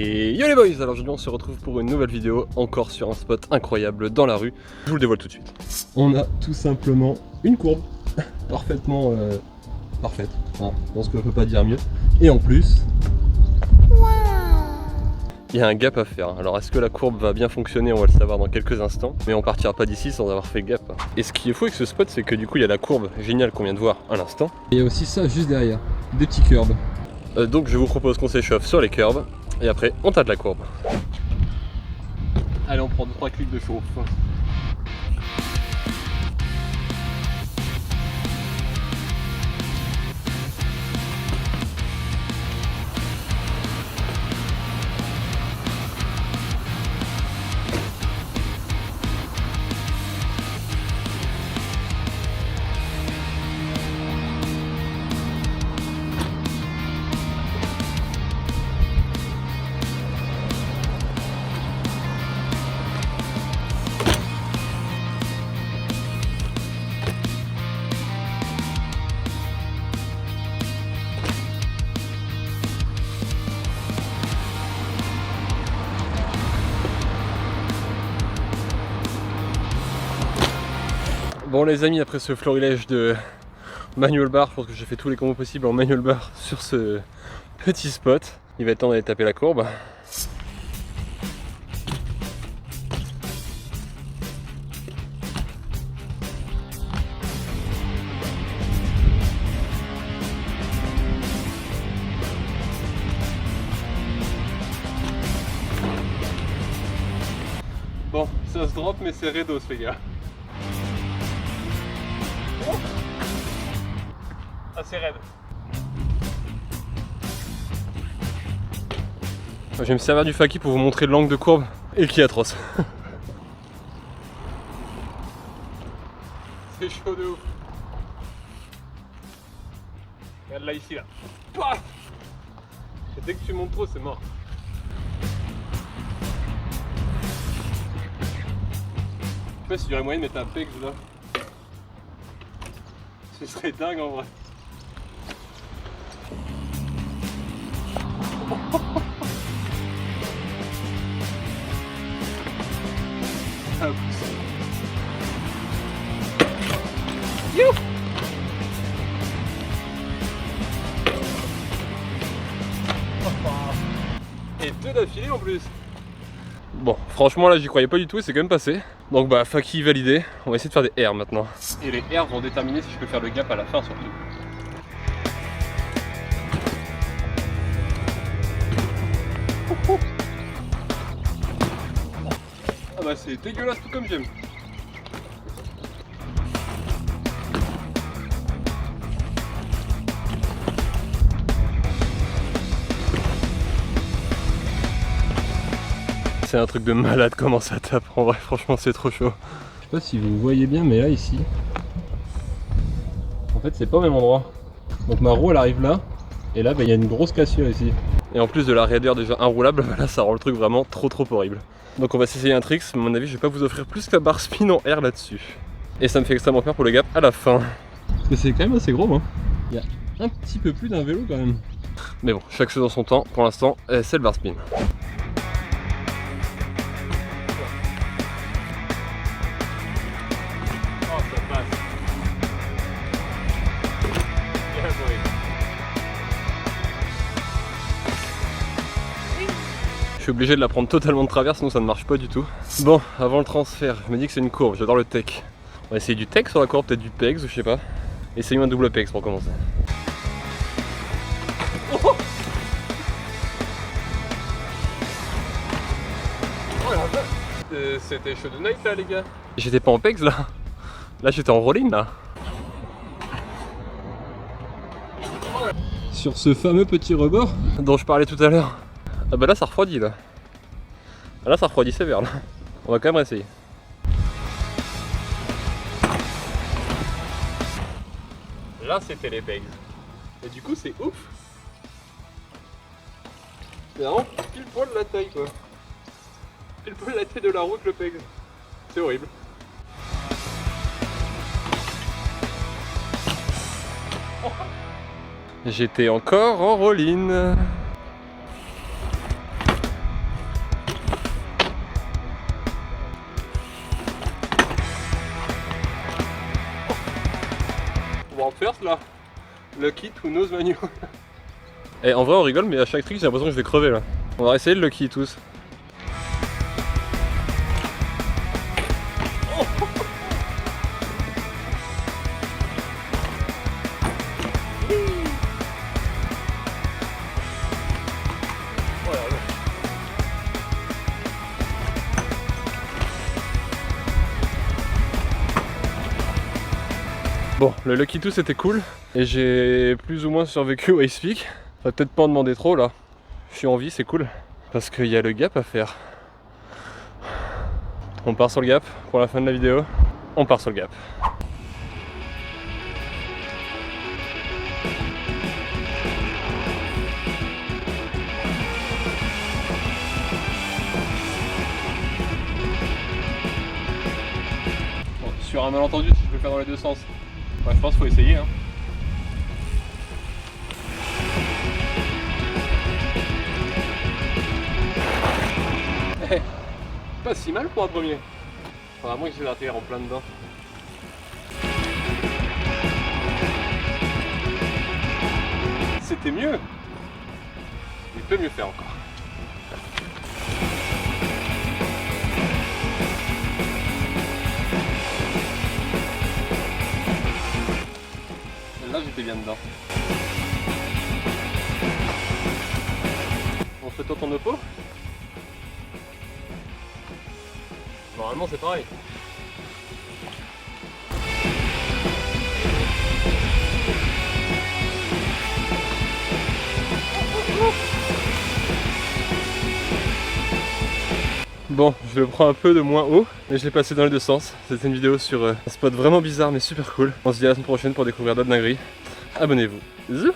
Et yo les boys, alors aujourd'hui on se retrouve pour une nouvelle vidéo, encore sur un spot incroyable dans la rue. Je vous le dévoile tout de suite. On a tout simplement une courbe, parfaitement parfaite, hein, je pense qu'on peut pas dire mieux. Et en plus, il y a un gap à faire. Alors est-ce que la courbe va bien fonctionner? On va le savoir dans quelques instants. Mais on partira pas d'ici sans avoir fait gap. Et ce qui est fou avec ce spot, c'est que du coup il y a la courbe géniale qu'on vient de voir à l'instant. Et il y a aussi ça juste derrière, des petits curbs. Donc je vous propose qu'on s'échauffe sur les curbs. Et après, on tâte la courbe. Allez, on prend 2-3 clics de chauffe. Bon les amis, après ce florilège de manual bar, je pense que j'ai fait tous les combos possibles en manual bar sur ce petit spot. Il va être temps d'aller taper la courbe. Bon, ça se drop mais c'est redos les gars. Assez raide. Je vais me servir du faki pour vous montrer l'angle de courbe et qui est atroce. C'est chaud de ouf. Regarde là ici là. Paf. Et dès que tu montes trop c'est mort. Je sais pas s'il y aurait moyen de mettre un pex là. Ce serait dingue en vrai. Ah, you. Et deux d'affilée en plus. Bon, franchement là j'y croyais pas du tout et c'est quand même passé. Donc bah faki validé, on va essayer de faire des airs maintenant. Et les airs vont déterminer si je peux faire le gap à la fin surtout. Ah bah c'est dégueulasse tout comme j'aime. C'est un truc de malade comment ça tape, en vrai franchement c'est trop chaud. Je sais pas si vous voyez bien mais là ici, en fait c'est pas au même endroit. Donc ma roue elle arrive là, et là bah, y a une grosse cassure ici. Et en plus de la raideur déjà inroulable, bah, là ça rend le truc vraiment trop horrible. Donc on va s'essayer un trick, à mon avis je vais pas vous offrir plus que la barre spin en air là-dessus. Et ça me fait extrêmement peur pour le gap à la fin. Parce que c'est quand même assez gros hein. Il y a un petit peu plus d'un vélo quand même. Mais bon, chaque chose en son temps, pour l'instant c'est le bar spin. Je suis obligé de la prendre totalement de travers sinon ça ne marche pas du tout. Bon, avant le transfert, je me dis que c'est une courbe, j'adore le tech. On va essayer du tech sur la courbe, peut-être du pegs ou je sais pas. Essayons un double pegs pour commencer. Oh, c'était chaud de night là les gars. J'étais pas en pegs là. Là j'étais en rolling là. Sur ce fameux petit rebord dont je parlais tout à l'heure. Ah bah là ça refroidit là. Là ça refroidit sévère là. On va quand même essayer. Là c'était les pegs. Et du coup c'est ouf. C'est vraiment pile poil la taille quoi. Pile poil la taille de la route le pegs. C'est horrible. J'étais encore en roll-in. first là. Lucky to nose manu. Et en vrai on rigole mais à chaque trick j'ai l'impression que je vais crever là. On va essayer le lucky tous. Bon, le Lucky 2 c'était cool et j'ai plus ou moins survécu au Ice Peak. On va peut-être pas en demander trop là. Je suis en vie, c'est cool. Parce qu'il y a le gap à faire. On part sur le gap pour la fin de la vidéo. On part sur le gap. Bon, sur un malentendu, si je peux faire dans les deux sens. Ouais, je pense qu'il faut essayer. Hein. Pas si mal pour un premier. Enfin, à moins que j'ai l'intérieur en plein dedans. C'était mieux. Il peut mieux faire encore. Là j'étais bien dedans. On fait ton oppo. Normalement c'est pareil. Bon, je le prends un peu de moins haut, mais je l'ai passé dans les deux sens. C'était une vidéo sur un spot vraiment bizarre mais super cool. On se dit à la semaine prochaine pour découvrir d'autres dingueries. Abonnez-vous. Zou.